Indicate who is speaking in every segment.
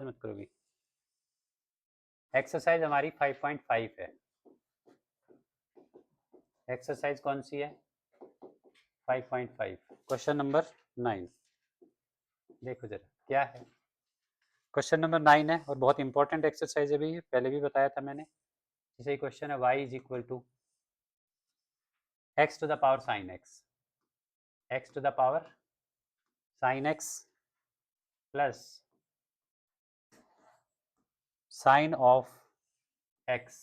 Speaker 1: मत करो भी। एक्सरसाइज हमारी 5.5 है। एक्सरसाइज कौन सी है? 5.5 क्वेश्चन नंबर 9। देखो जरा क्या है। क्वेश्चन नंबर 9 है और बहुत इंपॉर्टेंट एक्सरसाइज है भी, पहले भी बताया था मैंने। जैसे क्वेश्चन है y is equal to x to the power sine x, x to the power sine x plus sine of x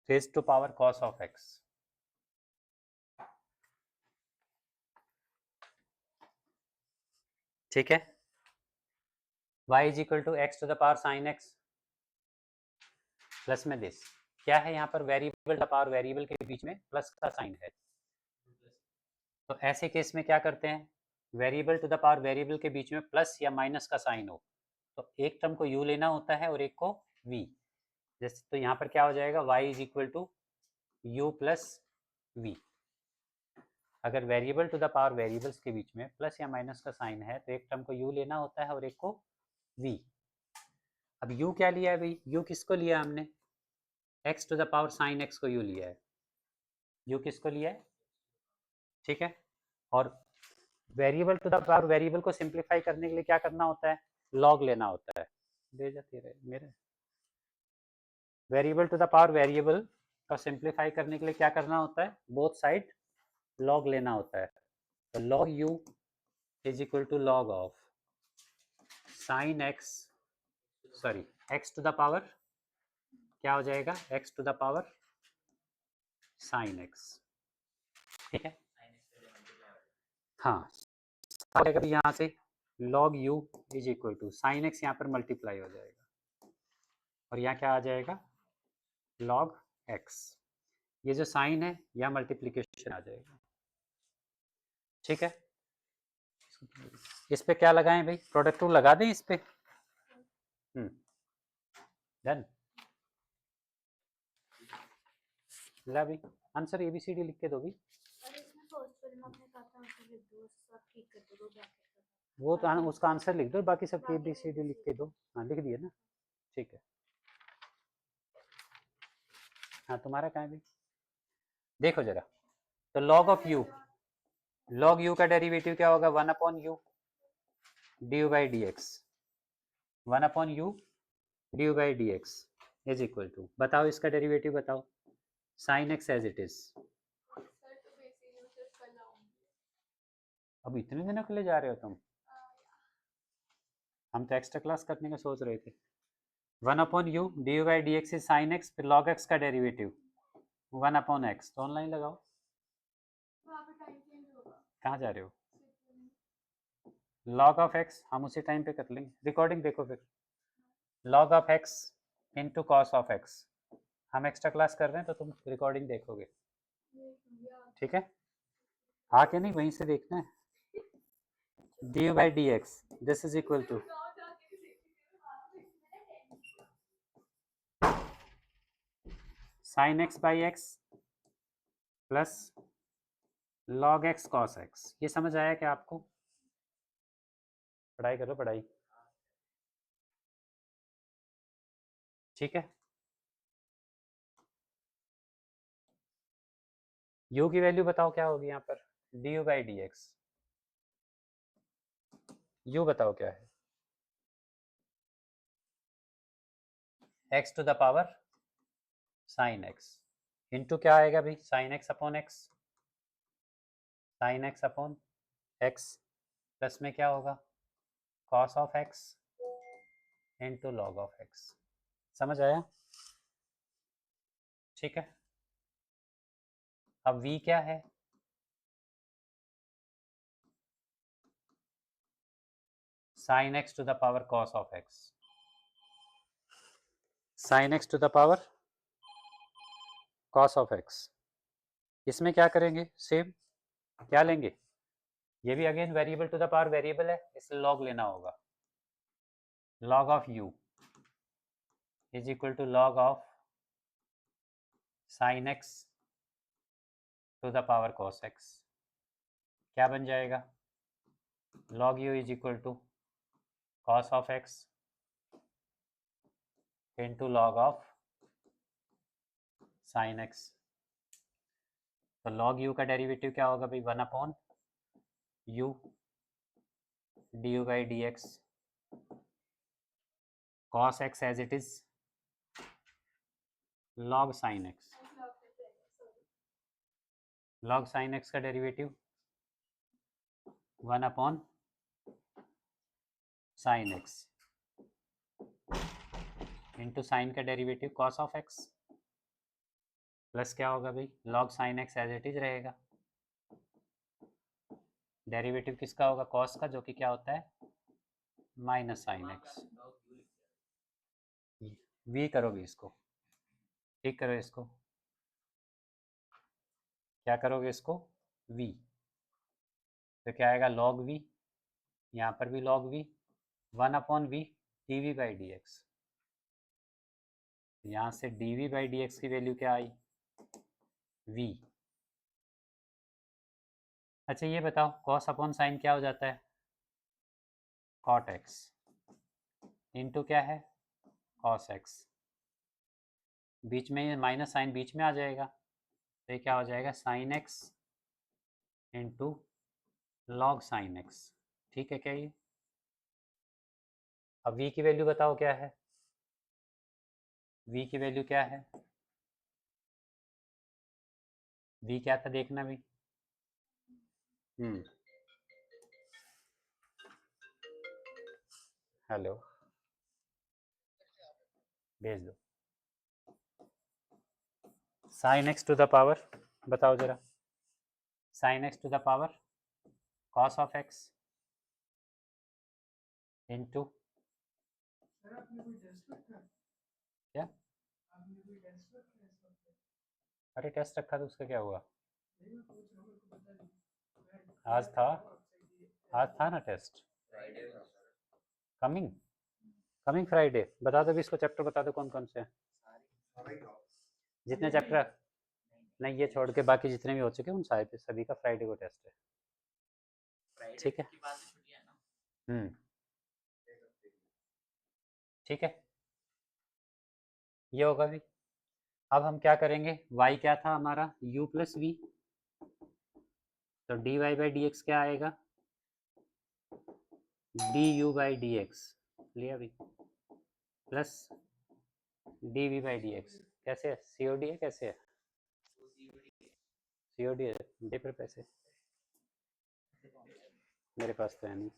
Speaker 1: raise to power cos of x. ठीक है, y is equal to x to the power sine x plus में this. क्या है यहाँ पर? Variable to the power variable के बीच में प्लस का साइन है, तो ऐसे केस में क्या करते हैं? Variable to the power variable के बीच में प्लस या माइनस का साइन हो तो एक टर्म को u लेना होता है और एक को v। जैसे तो यहाँ पर क्या हो जाएगा? y is equal to u plus v. अगर variable to the power variables के बीच में प्लस या माइनस का साइन है तो एक टर्म को u लेना होता है और एक को v। अब u क्या लिया है भाई? u किसको लिया हमने? x to the power sine x को u लिया है। u किसको लिया है? ठीक है, और variable to the power variable को सिंप्लीफाई करने के लिए क्या करना होता है? लॉग लेना होता है। दे जाती रहे मेरे variable to the power variable का सिंप्लीफाई करने के लिए क्या करना होता है? बोथ साइड लॉग लेना होता है। तो log u is equal to log of sine x, sorry x to the power क्या हो जाएगा? X to the power sine x. ठीक है, हाँ जाएगा यहाँ से log u is equal to sine x, यहाँ पर मल्टीप्लाई हो जाएगा और यहाँ क्या आ जाएगा? log x। ये जो साइन है यहाँ मल्टीप्लीकेशन आ जाएगा। ठीक है, इस पे क्या लगाएं भाई? प्रोडक्ट रूल लगा दें इस पे। डन। ला भाई आंसर ABCD लिख के दो भी। वो तो उसका आंसर लिख दो, बाकी सब ABCD लिख के दो। हाँ लिख दिया ना, ठीक है। हाँ तुम्हारा कहाँ है भाई? देखो जरा, तो log of u, log u का डेरिवेटिव क्या होगा? 1 upon u d by d x, 1 upon u d by d x is equal to, बताओ इसका डेरिवेटिव बताओ। Sine x as it is. अब इतने दिनों के लिए जा रहे हो तुम? हम तो एक्स्ट्रा क्लास करने का सोच रहे थे। 1 upon U D by d x is sine x, फिर लॉग एक्स का डेरिवेटिव 1 अपॉन एक्स, तो ऑनलाइन लगाओ। कहाँ जा रहे हो? लॉग ऑफ एक्स हम उसी टाइम पे कर लेंगे। रिकॉर्डिंग देखो फिर। Log of x into cos of x, हम एक्स्ट्रा क्लास कर रहे हैं तो तुम रिकॉर्डिंग देखोगे। ठीक है, आके नहीं वहीं से देखना है। D by d x this is equal to sine x by x plus log x cos x. ये समझ आया क्या आपको? पढ़ाई करो पढ़ाई। ठीक है, u की वैल्यू बताओ क्या होगी यहाँ पर? D u by d x. u बताओ क्या है? x to the power sine x into क्या आएगा भाई? Sine x upon x, sine x upon x plus में क्या होगा? Cos of x into log of x. समझ आया? ठीक है, अब v क्या है? Sine x to the power cos of x, sine x to the power cos of x. इसमें क्या करेंगे? सेम क्या लेंगे? ये भी again variable to the power variable है, इसलिए लॉग लेना होगा। Log of u is equal to log of sine x to the power cos x. क्या बन जाएगा? Log u is equal to cos of x into log of sin x। तो log u का derivative क्या होगा भाई, 1 upon u du by dx cos x as it is log sin x। log sin x का derivative 1 upon sin x into sine का derivative cos of x plus क्या होगा भाई, log sin x as it is रहेगा। Derivative किसका होगा, cos का, जो कि क्या होता है माइनस साइन एक्स। v करोगे इसको, ठीक करो इसको, क्या करोगे इसको v, तो क्या आएगा log v, यहाँ पर भी log v 1 upon v dv by d x. यहाँ से dv बाई डी एक्स की वैल्यू क्या आई v। अच्छा ये बताओ cos अपॉन साइन क्या हो जाता है cot x इंटू क्या है cos x, बीच में माइनस साइन बीच में आ जाएगा, तो ये क्या हो जाएगा sine x into log sine x। ठीक है क्या ये। अब v की वैल्यू बताओ क्या है, v की वैल्यू क्या है, v क्या था देखना भी। हेलो भेज दो। Sine x to the power, बताओ जरा, sine x to the power cos of x into क्या, अरे टेस्ट रखा तो उसका क्या हुआ, आज था, आज था ना टेस्ट, कमिंग कमिंग फ्राइडे। बता दो भी इसको, चैप्टर बता दो कौन कौन से हैं, जितने चैप्टर, नहीं ये छोड़ के बाकी जितने भी हो चुके उन सारे सभी का फ्राइडे को टेस्ट है। ठीक है ठीक है, ये होगा भी। अब हम क्या करेंगे, y क्या था हमारा u प्लस वी, तो dy बाई डी एक्स क्या आएगा du बाई डी एक्स, लिया भी, plus dv by d x. कैसे है, COD है, कैसे है COD है, दे पर पैसे, मेरे पास तो है नहीं।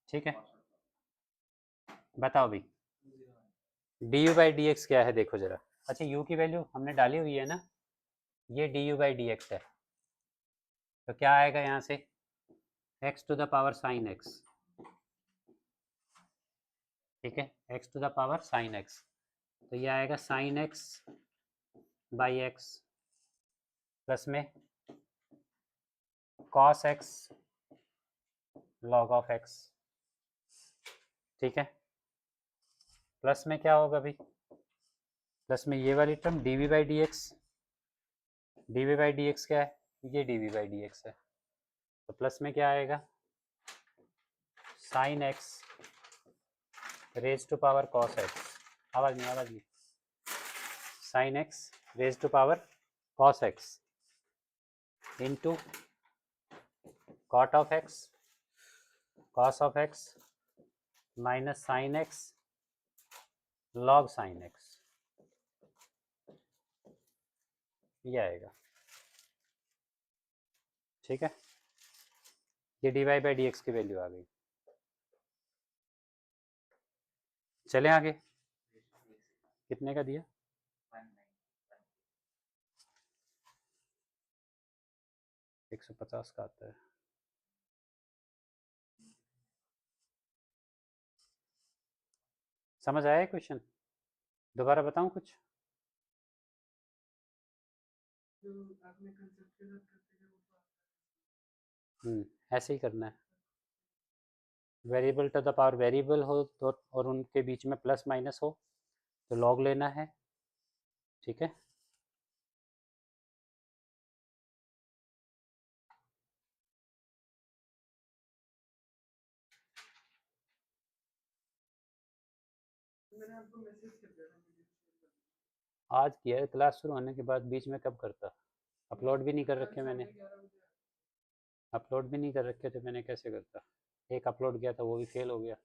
Speaker 1: ठीक है बताओ भी, du बाई डी एक्स क्या है देखो जरा। अच्छा u की वैल्यू हमने डाली हुई है ना, ये du बाई डी एक्स है, तो क्या आएगा यहाँ से x to the power sine x। ठीक है x to the power sine x, तो ये आएगा sine x by x plus में cos x log of x। ठीक है प्लस में क्या होगा भाई, प्लस में ये वाली term dv by d x, dv by d x क्या है, ये dv बाई डी एक्स है, तो प्लस में क्या आएगा sine x raise to power cos x, आवाज नहीं, sine x raise to power cos x into cot of x cos of x minus sine x log sine x, ये आएगा। ठीक है ये dy बाई डी एक्स की value आ गई। चले आगे, कितने का दिया 150 का आता है। समझ आया क्वेश्चन, दोबारा बताऊं कुछ, ऐसे ही करना है, variable to the power variable हो तो और उनके बीच में प्लस माइनस हो तो लॉग लेना है। ठीक है आज किया है, क्लास शुरू होने के बाद। बीच में कब करता? अपलोड भी नहीं कर रखे मैंने, अपलोड भी नहीं कर रखे थे मैंने, कैसे करता? एक अपलोड किया था वो भी फेल हो गया।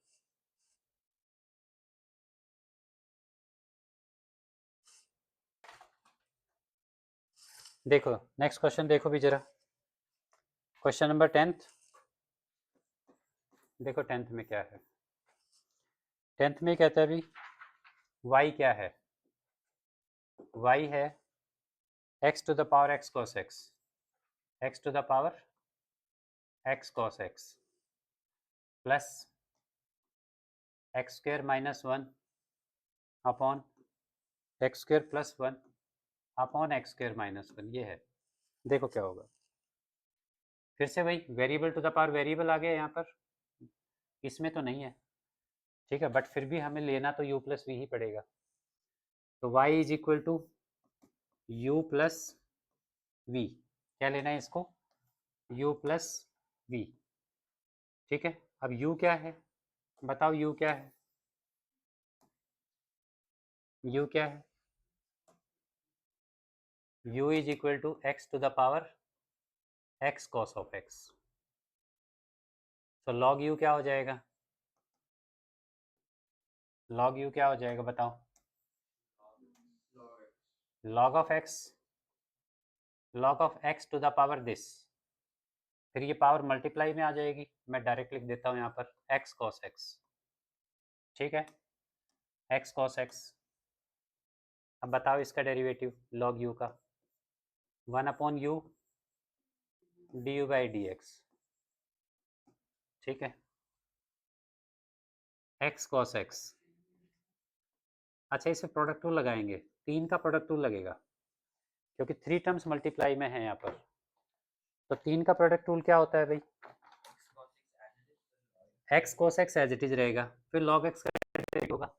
Speaker 1: देखो नेक्स्ट क्वेश्चन देखो भी जरा, क्वेश्चन नंबर 10th। देखो 10th में क्या है। 10th में कहता है भी y क्या है? y है x to the power x cos x, x to the power x cos x plus x square minus 1 upon x square plus 1 upon x square minus 1। ये है। देखो क्या होगा, फिर से वही variable to the power variable आ गया यहाँ पर, इसमें तो नहीं है, ठीक है, बट फिर भी हमें लेना तो u प्लस वी ही पड़ेगा। तो y is equal to u plus v, क्या लेना है इसको? u प्लस वी, ठीक है। अब u क्या है बताओ, u क्या है? u क्या है? u is equal to x to the power x cos of x। तो log u क्या हो जाएगा? log u क्या हो जाएगा बताओ? log of x, log of x to the power this, फिर ये पावर मल्टीप्लाई में आ जाएगी। मैं डायरेक्ट लिख देता हूँ यहाँ पर x cos x, ठीक है, x cos x। अब बताओ इसका डेरिवेटिव log u का, 1 upon u du by d x, ठीक है, x cos x। अच्छा इसे प्रोडक्ट रूल लगाएंगे, 3 का प्रोडक्ट रूल लगेगा क्योंकि 3 टर्म्स मल्टीप्लाई में है यहाँ पर। तो 3 का प्रोडक्ट रूल क्या होता है भाई? x cos x as it is रहेगा, फिर log x का डेरिवेटिव होगा।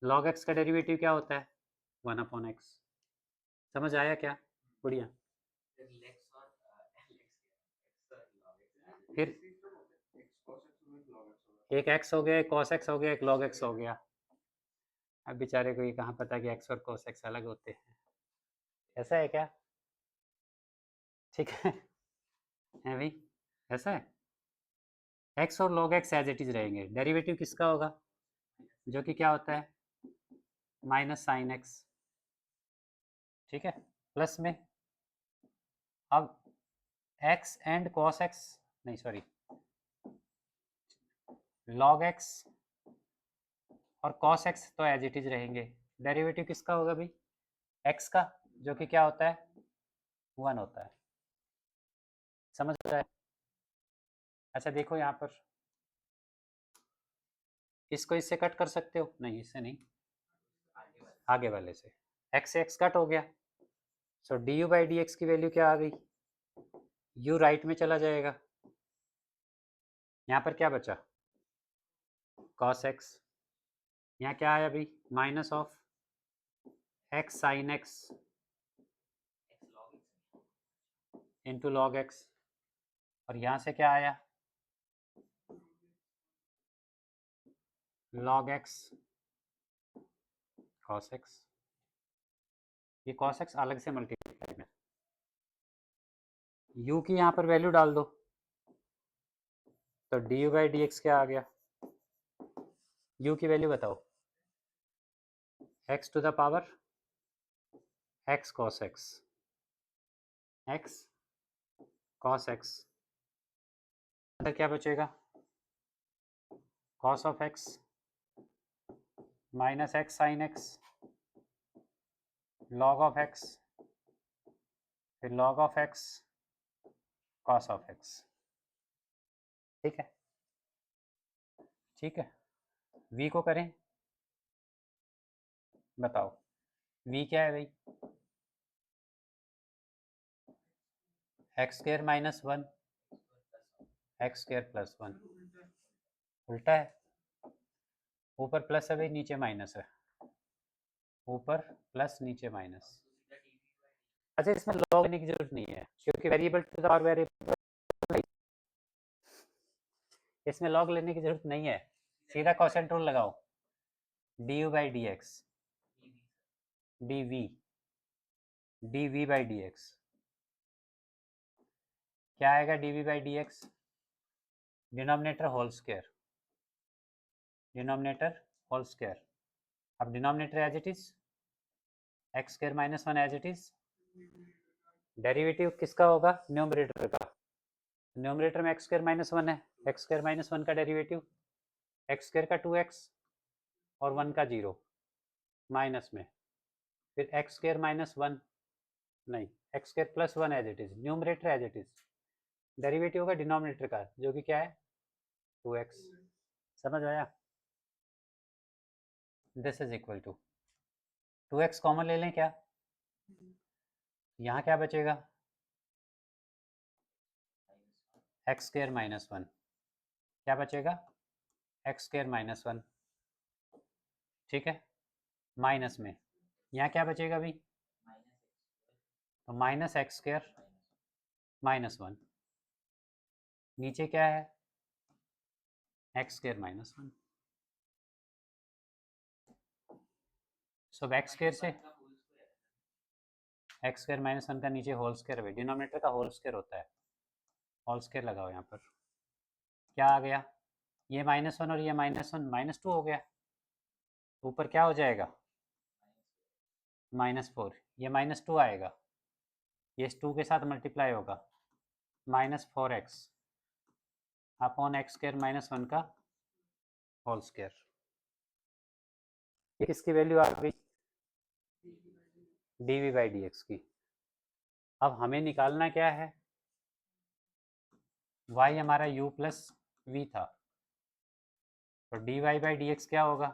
Speaker 1: log x का डेरिवेटिव क्या होता है? 1 अपॉन x। समझ आया क्या? बढ़िया। फिर एक x हो गया, एक cos x हो गया, एक log x हो गया। अब बेचारे को ये कहाँ पता कि x और cos x अलग होते हैं, ऐसा है क्या? ठीक है भाई, ऐसा है। x और log x as it is रहेंगे, डेरिवेटिव किसका होगा? जो कि क्या होता है? माइनस साइन x, ठीक है, प्लस में अब x एंड cos x, नहीं सॉरी, log x और cos x तो एज इट इज रहेंगे। डेरिवेटिव किसका होगा भाई? x का, जो कि क्या होता है? 1 होता है। समझ रहा है? अच्छा देखो यहाँ पर, इसको इससे कट कर सकते हो? नहीं, इससे नहीं, आगे वाले से। x कट हो गया, so d u by d x की वैल्यू क्या आ गई? u राइट में चला जाएगा, यहाँ पर क्या बचा? cos x। यहाँ क्या आया भाई? Minus of x sine x into log x, और यहाँ से क्या आया? log x cos x। ये cos x अलग से मल्टीप्लाई में, u की यहाँ पर वैल्यू डाल दो, तो d u by d x क्या आ गया? u की वैल्यू बताओ, x to the power x cos x, x cos x, अंदर क्या बचेगा? cos of x minus x sine x, log of x, फिर log of x cos of x, ठीक है, ठीक है। v को करें, बताओ v क्या है भाई? X square minus 1 x square plus 1, उल्टा है, ऊपर प्लस है भाई, नीचे माइनस है, ऊपर प्लस नीचे माइनस। अच्छा इसमें लॉग लेने की जरूरत नहीं है क्योंकि variable to the power variable, इसमें लॉग लेने की जरूरत नहीं है, सीधा क्वोशिएंट रूल लगाओ। D u by d x, d v by d x क्या आएगा? D v by d x denominator whole square, denominator whole square. अब denominator as it is x square minus one as it is. Derivative किसका होगा? Numerator का। Numerator में x square minus one है, x square minus one का derivative x square का 2x और 1 का 0 माइनस में फिर एक्स स्क्वायर माइनस वन, नहीं x square plus one as it is, numerator as it is. Derivative होगा डिनोमिनेटर का जो कि क्या है? 2x। समझ आया? This is equal to 2x common ले लें क्या? यहाँ क्या बचेगा? एक्स स्क्वायर माइनस वन, क्या बचेगा? एक्स स्क्वायर माइनस वन, ठीक है, माइनस में यहाँ क्या बचेगा अभी? तो minus x square minus one, नीचे क्या है? X square minus one. So x square से एक्स स्क्वायर माइनस वन का नीचे होल स्क्वायर है, डिनोमिनेटर का होल स्क्वायर होता है, होल स्क्वायर लगाओ यहाँ पर। क्या आ गया? ये माइनस वन और ये माइनस वन माइनस टू हो गया, ऊपर क्या हो जाएगा? माइनस फोर, ये माइनस टू आएगा, ये इस टू के साथ मल्टीप्लाई होगा, minus four x upon x square minus one का होल स्क्वायर। ये किसकी वैल्यू आ गई? D v by d x की। अब हमें निकालना क्या है? y हमारा u प्लस वी था, तो d y by d x क्या होगा?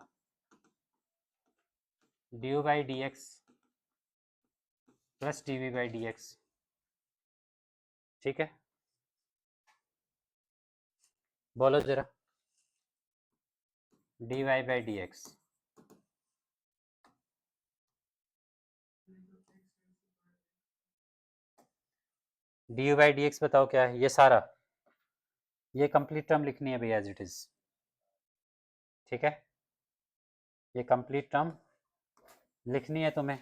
Speaker 1: D u by d x plus d v by d x, ठीक है? बोलो जरा, d y by d x d u by d x बताओ क्या है? ये सारा, ये कंप्लीट टर्म लिखनी है भैया एज इट इज, ठीक है? ये कंप्लीट टर्म लिखनी है तुम्हें,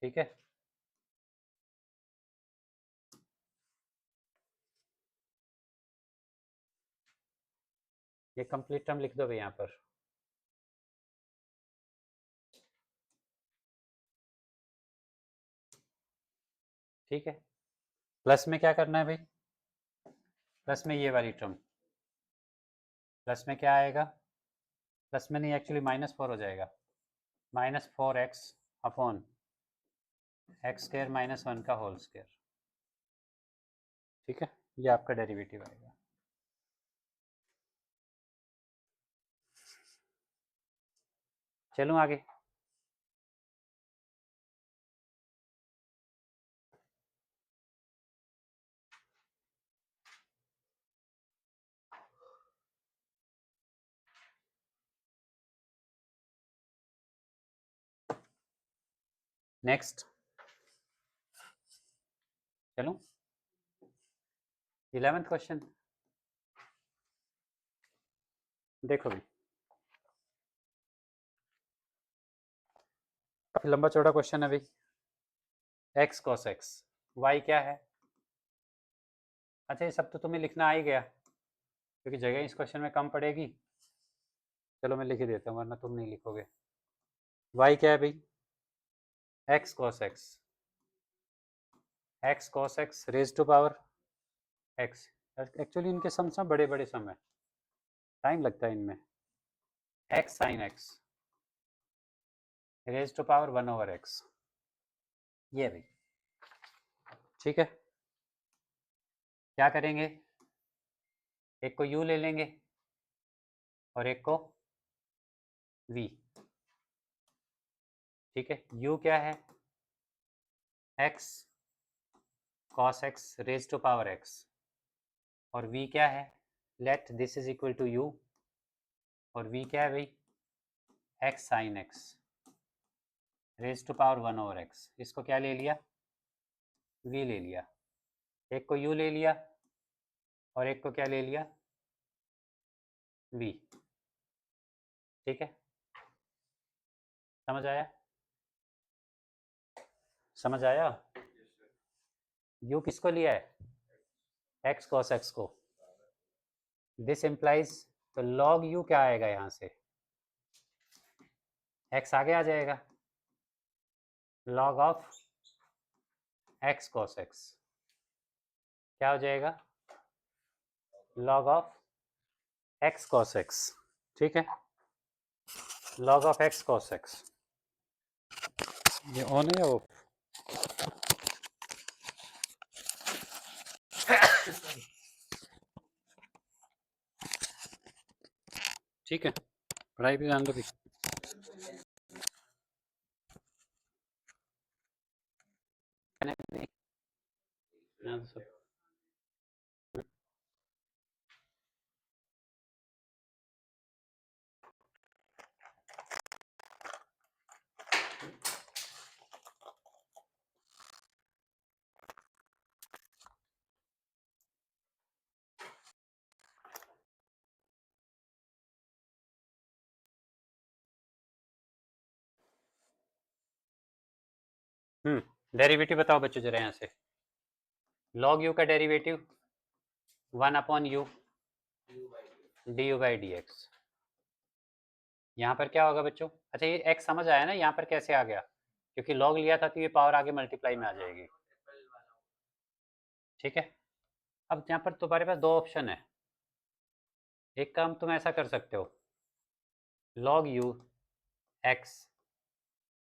Speaker 1: ठीक है? ये कंप्लीट टर्म लिख दो भैया यहाँ पर। ठीक है, प्लस में क्या करना है भाई? प्लस में ये वाली टर्म, प्लस में क्या आएगा? प्लस में नहीं, एक्चुअली माइनस फोर हो जाएगा, minus four x upon x square minus one का होल स्क्वायर, ठीक है? ये आपका डेरिवेटिव आएगा। चलूँ आगे? नेक्स्ट चलूँ 11th क्वेश्चन। देखो भी काफी लंबा चौड़ा क्वेश्चन है भाई। एक्स कॉस एक्स, वाई क्या है? अच्छा ये सब तो तुम्हें लिखना आ ही गया क्योंकि जगह इस क्वेश्चन में कम पड़ेगी। चलो मैं लिख ही देता हूँ वरना तुम नहीं लिखोगे। वाई क्या है भाई? X cos x, x cos x raise to power x. Actually इनके सम सब बड़े बड़े सम है, टाइम लगता है इनमें। X sine x raise to power one over x, ये भाई, ठीक है? क्या करेंगे? एक को u ले लेंगे और एक को v, ठीक है? u क्या है? x cos x raise to power x, और v क्या है? Let this is equal to u, और v क्या है भाई? x sin x raise to power one over x। इसको क्या ले लिया? v ले लिया। एक को u ले लिया और एक को क्या ले लिया? v, ठीक है, समझ आया? समझ आया? यू किसको लिया है? एक्स कॉस एक्स को। दिस इम्प्लाइज, तो लॉग यू क्या आएगा यहाँ से? एक्स आगे आ जाएगा, log of x cos x क्या हो जाएगा? Log of x cos x. ठीक है, log of x cos x. ये ऑन है वो? ठीक है, पढ़ाई भी ध्यान दो भी। डेरिवेटिव बताओ बच्चों जरा यहाँ से। लॉग यू का डेरिवेटिव 1/u du/dx। यहाँ पर क्या होगा बच्चों? अच्छा ये x समझ आया ना यहाँ पर कैसे आ गया? क्योंकि लॉग लिया था तो ये पावर आगे मल्टीप्लाई में आ जाएगी। ठीक है, अब यहाँ पर तुम्हारे पास दो ऑप्शन है। एक काम तुम ऐसा कर सकते हो, लॉग यू एक्स,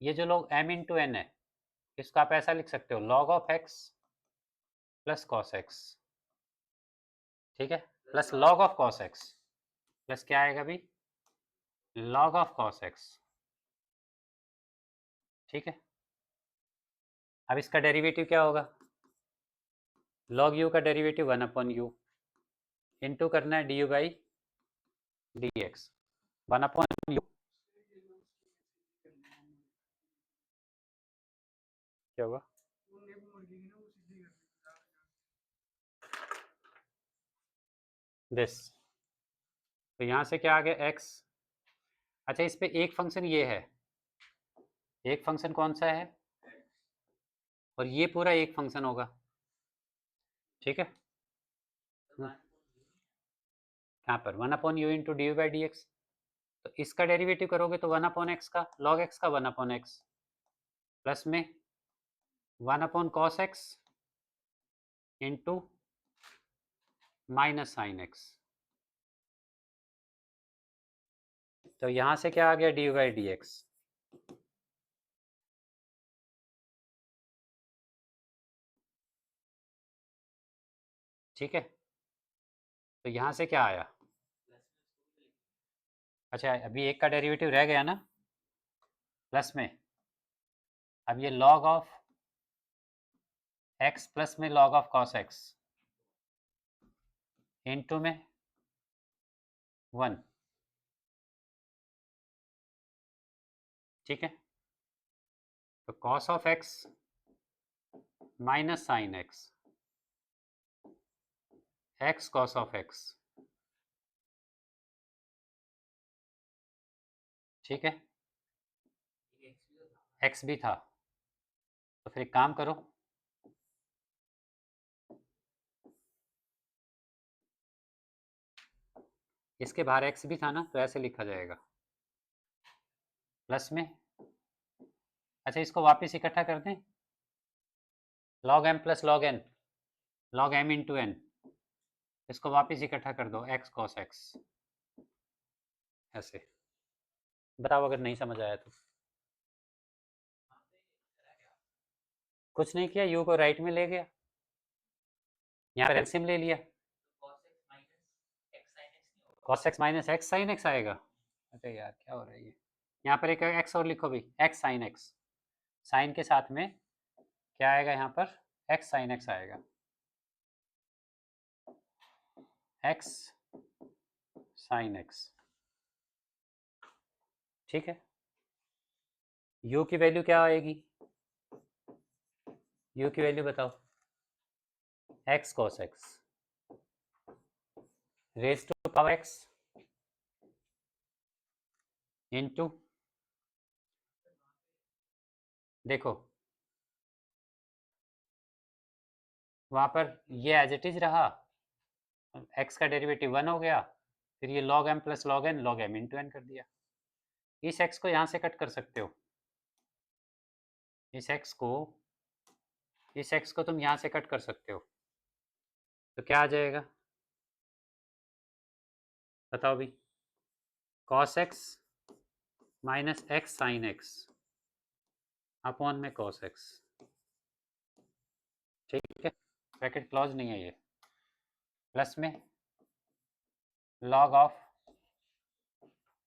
Speaker 1: ये जो लॉग m इंटू एन है इसको आप ऐसा लिख सकते हो, log of x plus cos x. ठीक है, plus log of cos x plus क्या आएगा अभी? Log of cos x. ठीक है, अब इसका डेरिवेटिव क्या होगा? लॉग यू का डेरिवेटिव 1/u इंटू करना है du/dx 1/u। क्या होगा? दिस, तो यहाँ से क्या आ गया x। अच्छा इस पे एक फंक्शन ये है, एक फंक्शन कौन सा है, और ये पूरा एक फंक्शन होगा। ठीक है, यहाँ पर 1/u इंटू du/dx, तो इसका डेरिवेटिव करोगे तो 1/x का, log x का 1/x प्लस में 1/cos x into minus sine x। तो यहाँ से क्या आ गया? du/dx। ठीक है, तो यहाँ से क्या आया? अच्छा अभी एक का डेरिवेटिव रह गया ना, प्लस में, अब ये log ऑफ x प्लस में log of cos x into में 1। ठीक है, तो cos of x minus sine x, x cos of x। ठीक है, x भी था, तो फिर एक काम करो, इसके बाहर x भी था ना, तो ऐसे लिखा जाएगा प्लस में, अच्छा इसको वापस इकट्ठा कर दें, log m plus log n, log m into n, इसको वापस इकट्ठा कर दो x cos x। ऐसे बताओ अगर नहीं समझ आया तो। कुछ नहीं किया, u को राइट में ले गया, यहाँ पर एलसीएम ले लिया, cos x minus x sin x आएगा। अरे यार क्या हो रहा है ये, यहाँ पर एक x और लिखो भाई, x sin x, साइन के साथ में क्या आएगा यहाँ पर? x sin x आएगा, x sin x। ठीक है, u की वैल्यू क्या आएगी? u की वैल्यू बताओ, x cos x raise to power x into, देखो वहाँ पर ये एज इट इज रहा, x का डेरिवेटिव 1 हो गया, फिर ये log m plus log m into n कर दिया। इस x को यहाँ से कट कर सकते हो, इस x को तुम यहाँ से कट कर सकते हो, तो क्या आ जाएगा बताओ भी, cos x minus x sine x upon में cos x, ठीक है, ब्रैकेट क्लॉज नहीं है ये, प्लस में log of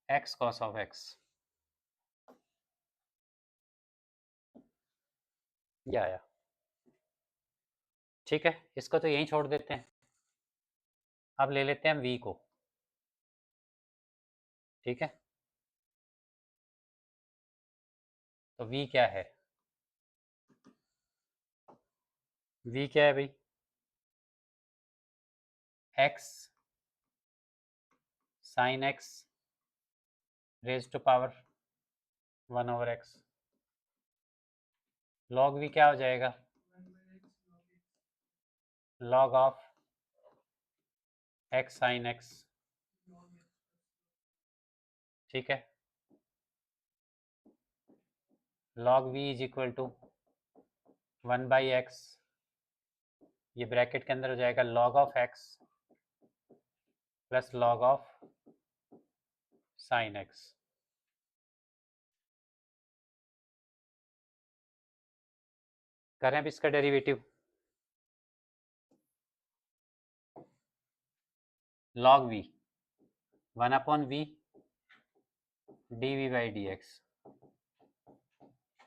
Speaker 1: x cos of x, ये आया, ठीक है, इसको तो यहीं छोड़ देते हैं। अब ले लेते हैं हम v को, ठीक है, तो v क्या है, v क्या है भाई, x sine x raise to power 1 over x, log v क्या हो जाएगा, log of x sine x, ठीक है, log v is equal to 1 by x, ये ब्रैकेट के अंदर हो जाएगा log of x plus log of sine x, करें अब इसका derivative, log v 1 upon v dv by dx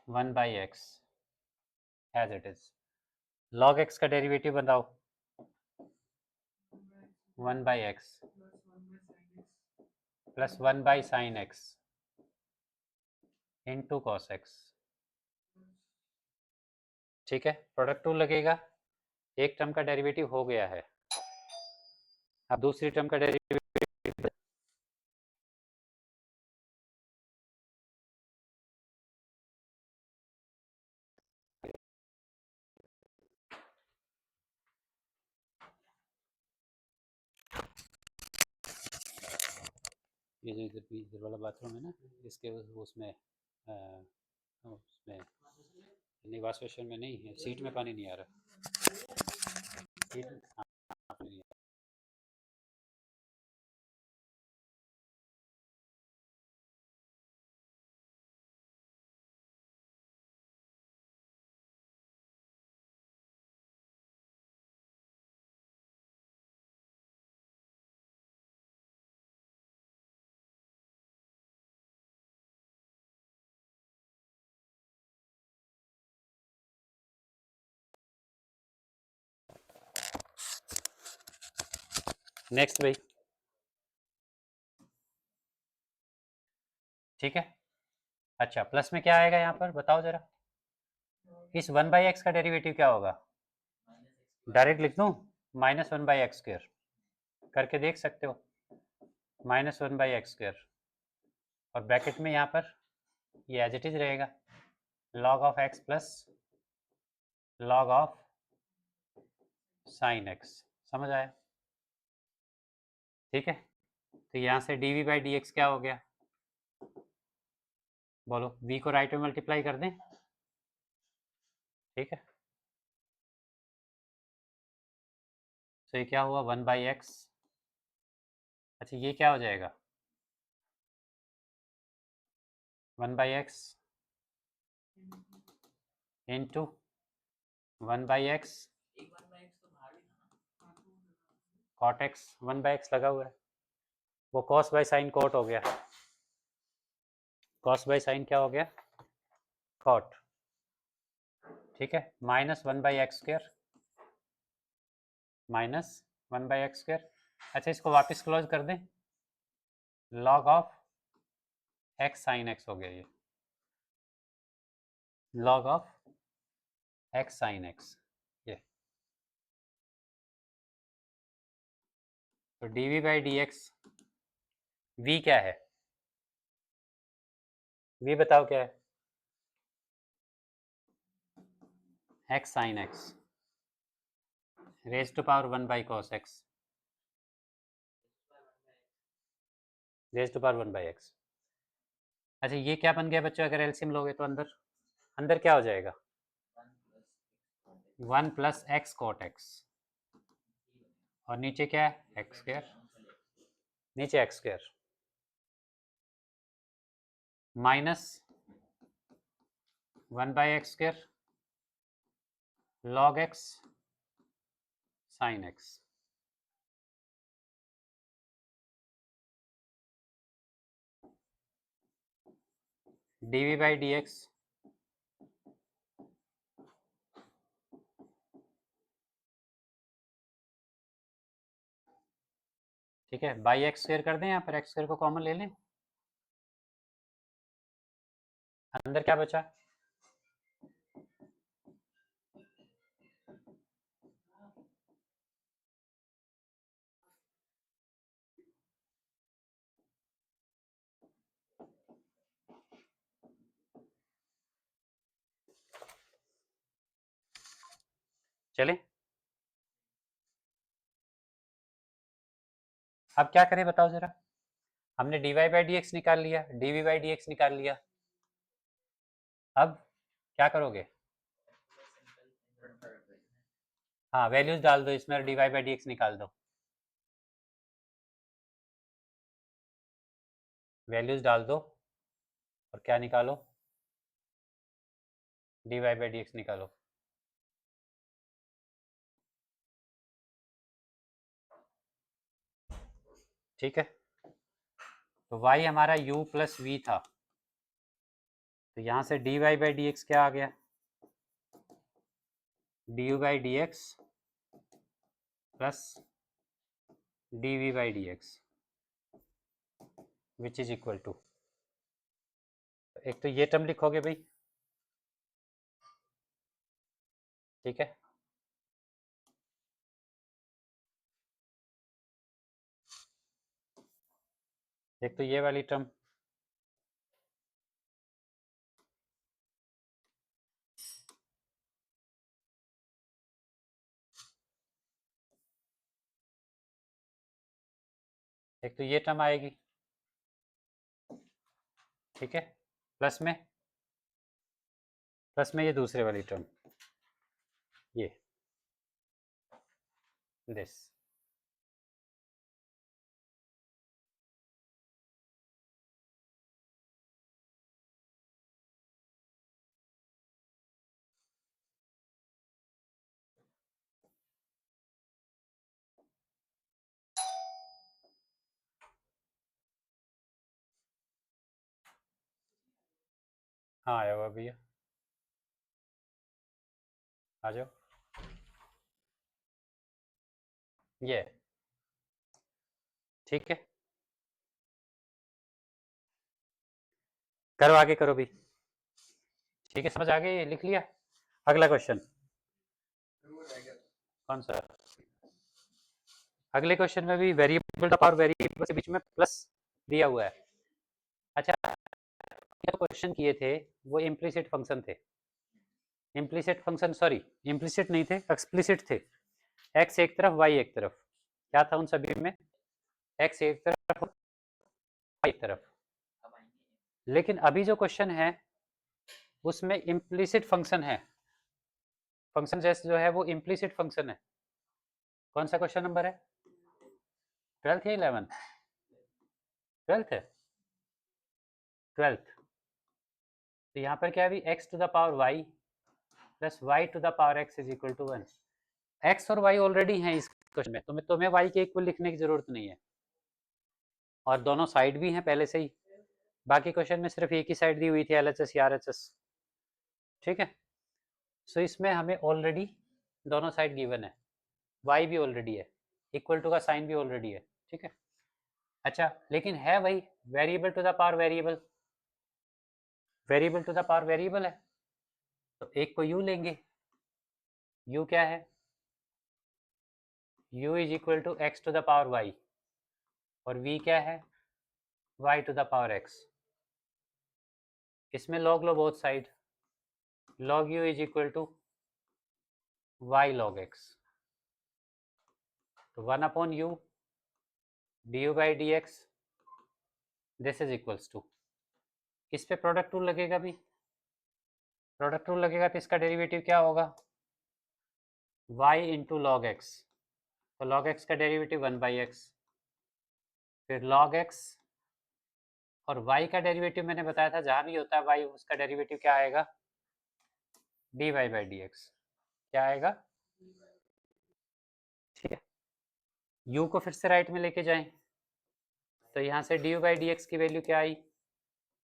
Speaker 1: 1 by x as it is, log x का derivative बताओ, 1 by x plus 1 by sine x into cos x, ठीक है, product to लगेगा, एक term का डेरिवेटिव हो गया है, अब दूसरी टर्म का डेरिवेटिव, ये जो इधर वाला बाथरूम है ना, इसके उसमें उसमें नहीं, वॉश बेसिन में नहीं है, सीट में पानी नहीं आ रहा, सीट नहीं आ रहा। नेक्स्ट भाई, ठीक है, अच्छा प्लस में क्या आएगा यहाँ पर बताओ जरा, इस 1 बाई एक्स का डेरिवेटिव क्या होगा, डायरेक्ट लिख दूँ, माइनस 1 बाई एक्स स्क्र, करके देख सकते हो, माइनस 1 बाई एक्स स्क्र, और ब्रैकेट में यहाँ पर ये एज इट इज रहेगा, log of x plus log of sine x, समझ आया, ठीक है, तो यहाँ से dv बाई डी क्या हो गया, बोलो, v को राइट में मल्टीप्लाई कर दें, ठीक है, तो ये क्या हुआ 1 बाई एक्स, अच्छा ये क्या हो जाएगा 1 by x into 1 by x cot x, 1 by x लगा हुआ है, वो कॉस बाई साइन कॉट हो गया, कॉस बाई साइन क्या हो गया कॉट, ठीक है, minus 1 by x square, minus 1 by x square, अच्छा इसको वापस क्लोज कर दें, log of x sine x हो गया ये, log of x sine x, ये तो dv by d x, v क्या है v बताओ क्या है? x sin x raise to power 1 by cos x raise to power 1 by x। अच्छा ये क्या बन गया बच्चों, अगर एलसीएम लोगे तो अंदर अंदर क्या हो जाएगा? 1 प्लस एक्स कॉट एक्स, और नीचे क्या है? एक्स स्क्र, नीचे x square minus 1 by x square log x sine x. dv by d x ठीक है, बाई एक्स स्क्र कर दें, यहाँ पर एक्स स्क्र को कॉमन ले लें, अंदर क्या बचा? चले अब क्या करें बताओ जरा। हमने dy बाई डी एक्स निकाल लिया, dv बाई डी एक्स निकाल लिया, अब क्या करोगे? हाँ वैल्यूज डाल दो इसमें और dy बाई डी एक्स निकाल दो, वैल्यूज डाल दो और क्या निकालो? dy बाई डी एक्स निकालो। ठीक है, तो y हमारा u प्लस वी था, तो यहाँ से dy बाई डी एक्स क्या आ गया? du by d x plus dv by d x which is equal to, एक तो ये टर्म लिखोगे भाई, ठीक है, एक तो ये वाली टर्म, एक तो ये टर्म आएगी, ठीक है, प्लस में ये दूसरे वाली टर्म, ये दिस। हाँ आया हुआ भैया, आ जाओ, ये ठीक है, करो आगे करो भी, ठीक है, समझ आ गई, लिख लिया। अगला क्वेश्चन कौन सा? अगले क्वेश्चन में भी वेरिएबल का पावर वेरिएबल के बीच में प्लस दिया हुआ है। अच्छा जो क्वेश्चन किए थे वो इम्प्लिसिट फंक्शन थे, इम्प्लिसिट फंक्शन, सॉरी इम्प्लिसिट नहीं थे, एक्सप्लिसिट थे। एक्स एक तरफ वाई एक तरफ, क्या था उन सभी में? एक्स एक तरफ वाई एक तरफ, लेकिन अभी जो क्वेश्चन है उसमें इम्प्लिसिट फंक्शन है, फंक्शन जैसे जो है वो इम्प्लिसिट फंक्शन है। कौन सा क्वेश्चन नंबर है? 12th या 11th? 12th है, 12th। तो यहाँ पर क्या है, x to the power y plus y to the power x is equal to 1। X और वाई ऑलरेडी हैं इस क्वेश्चन में, तुम्हें वाई के इक्वल लिखने की जरूरत नहीं है, और दोनों साइड भी हैं पहले से ही, बाकी क्वेश्चन में सिर्फ एक ही साइड दी हुई थी, एलएचएस या आरएचएस, ठीक है। सो इसमें हमें ऑलरेडी दोनों साइड गिवन है, वाई भी ऑलरेडी है, इक्वल टू का साइन भी ऑलरेडी है, ठीक है। अच्छा लेकिन है वही variable to the power variable, variable to the power variable है, तो एक को यू लेंगे, यू क्या है? u is equal to x to the power y, और v क्या है? y to the power x। इसमें log लो both side, log u is equal to y log x, तो 1 upon u du by dx, this is equals to, इस पे product rule लगेगा भी, प्रोडक्ट रूल लगेगा तो इसका डेरिवेटिव क्या होगा, y इंटू लॉग एक्स, तो log x का डेरिवेटिव 1 बाई एक्स, फिर log x, और y का डेरिवेटिव मैंने बताया था जहाँ भी होता है y उसका डेरिवेटिव क्या आएगा, dy बाई dx, क्या आएगा, ठीक है। u को फिर से राइट में लेके जाएं, तो यहाँ से dy बाई dx की वैल्यू क्या आई,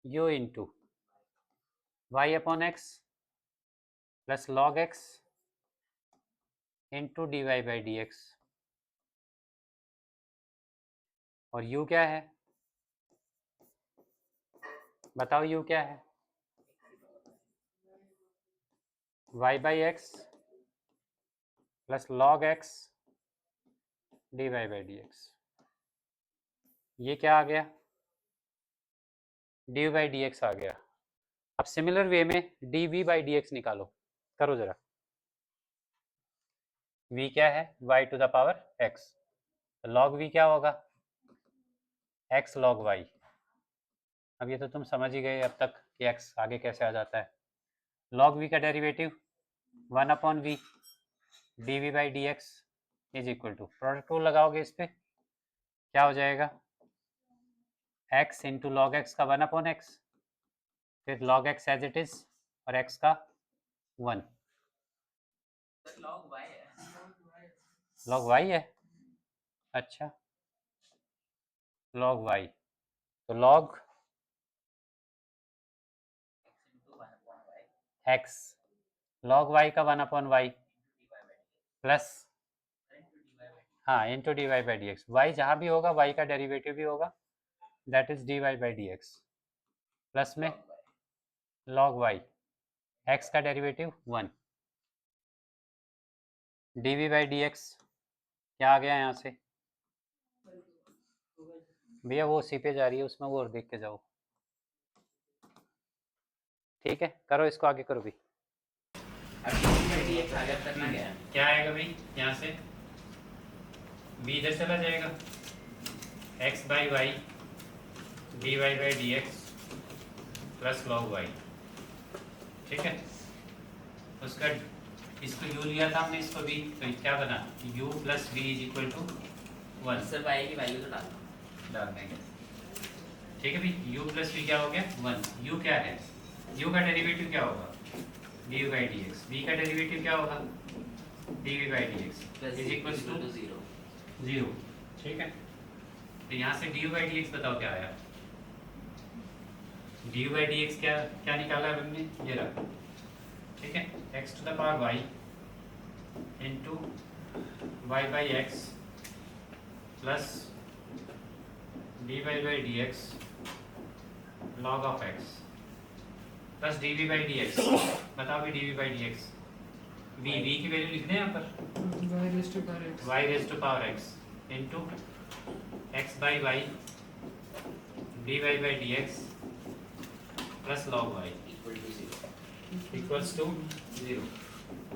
Speaker 1: u into y upon x plus log x into d y by d x, और u क्या है, बताओ u क्या है, y by x plus log x d y by d x, ये क्या आ गया, डी बाई डी एक्स आ गया। अब सिमिलर वे में d v by d x निकालो, करो जरा, v क्या है, y to the power x, तो log v क्या होगा, x log y, अब ये तो तुम समझ ही गए अब तक कि x आगे कैसे आ जाता है, log v का derivative 1 upon v d v by d x is equal to, product rule लगाओगे इस पे क्या हो जाएगा, x इंटू लॉग एक्स का 1 अपॉन एक्स, फिर log x as it is और x का 1, log y है, अच्छा log y, तो log x log y का 1 अपॉन y प्लस, हाँ into d y by d x, y जहाँ भी होगा y का डेरिवेटिव भी होगा, that is d y by d x, plus में log y, x का derivative 1, d v by d x क्या आ गया यहाँ से, भैया वो सी पे जा रही है उसमें वो और देख के जाओ, ठीक है, करो इसको आगे करो भी, क्या आएगा भाई यहाँ से, b इधर चला जाएगा, x by y d y by d x plus log y, ठीक है, उसका इसको u लिया था हमने, इसको b, तो क्या बना u plus b is equal to 1,
Speaker 2: sir y की वैल्यू तो
Speaker 1: डाल देंगे, ठीक है भाई, u प्लस b क्या हो गया 1, u क्या है, u का डेरिवेटिव क्या होगा, d by d x, b का डेरिवेटिव क्या होगा, d v by d x is equal to 0, ठीक है, तो यहाँ से डी बाई डी एक्स बताओ क्या आया, डी बाई डी एक्स क्या क्या निकाला है हमने, ये रहा, ठीक है, x to the power y into y by x plus d y by d x log of x plus d v by d x, बताओ भी d v by d x, v की वैल्यू लिखने हैं यहाँ पर, y raise to power x into x by y d y by d x plus log y equals to 0,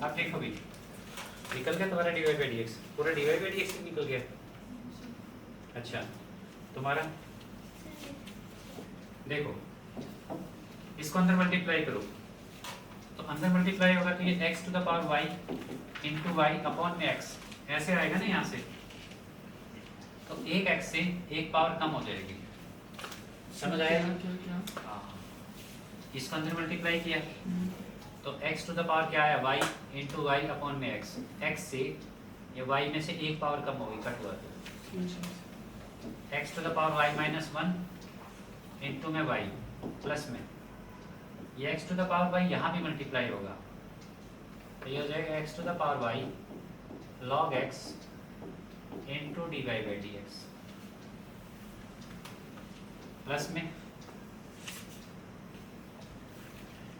Speaker 1: आप देखो भी निकल गया तुम्हारा d y by d x, पूरा d y by d x निकल गया, अच्छा तुम्हारा देखो इसको अंदर मल्टीप्लाई करो, तो अंदर मल्टीप्लाई होगा तो ये x to the power y into y upon में x ऐसे आएगा ना यहाँ से, तो एक x से एक पावर कम हो जाएगी, समझ आएगा, हाँ इसको अंदर मल्टीप्लाई किया तो x टू द पावर क्या आया y इंटू वाई अपॉन में x से ये y में से एक पावर कम होगी, कट हुआ तो x to the power y minus 1 into में y प्लस में ये x to the power y यहाँ भी मल्टीप्लाई होगा, तो ये हो जाएगा x to the power y log x into d y by d x plus में,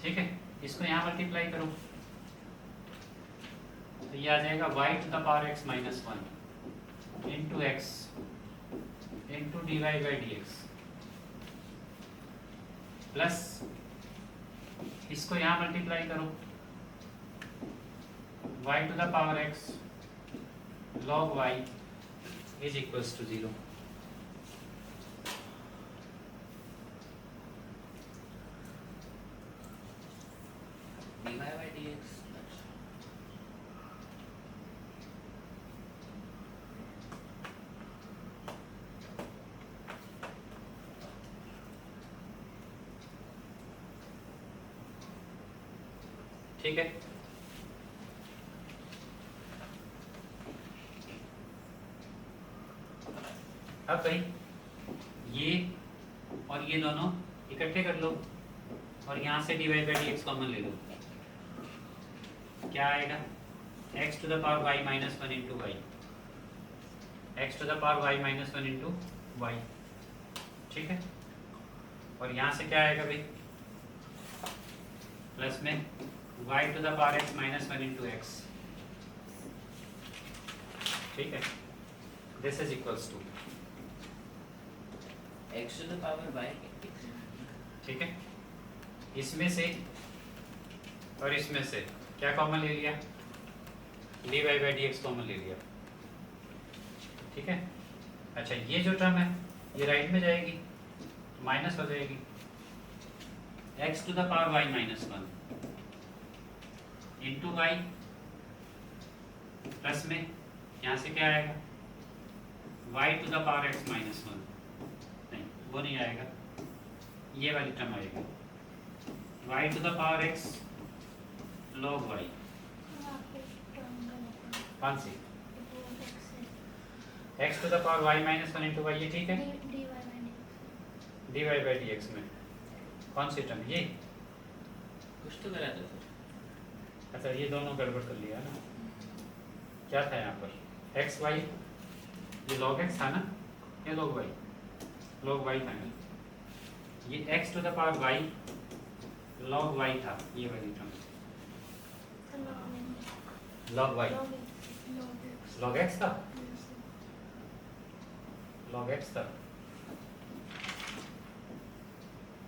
Speaker 1: ठीक है, इसको यहाँ मल्टीप्लाई करो तो ये आ जाएगा y to the power x minus 1 into x into d y by d x plus इसको यहाँ मल्टीप्लाई करो, y to the power x log y is equals to 0।
Speaker 2: dy by dx
Speaker 1: ठीक है। अब भाई ये और ये दोनों इकट्ठे कर लो और यहाँ से dy by d x common ले लो, क्या आएगा x to the power y minus one into y, x to the power y minus one into y, ठीक है। और यहाँ से क्या आएगा भाई प्लस में y to the power x minus one into x, ठीक है। This is equals to
Speaker 2: x to the power y,
Speaker 1: ठीक है। इसमें से और इसमें से क्या कॉमन ले लिया, dy by d x common ले लिया, ठीक है। अच्छा ये जो टर्म है ये राइट में जाएगी, माइनस हो जाएगी, x to the power y minus one into y plus में यहाँ से क्या आएगा y to the power x minus one, नहीं वो नहीं आएगा, ये वाली टर्म आएगी y to the power x log y, कौन सी x to the power y minus one into y, ये ठीक है। dy बाई डी एक्स में कौन सी टर्म, ये
Speaker 2: कुछ तो गलत है सर।
Speaker 1: अच्छा ये दोनों गड़बड़ कर लिया ना, क्या था यहाँ पर एक्स वाई, ये log x था ना या log y, log y था ना, ये x to the power y log y था, ये वाली term log y, log x था, log x था,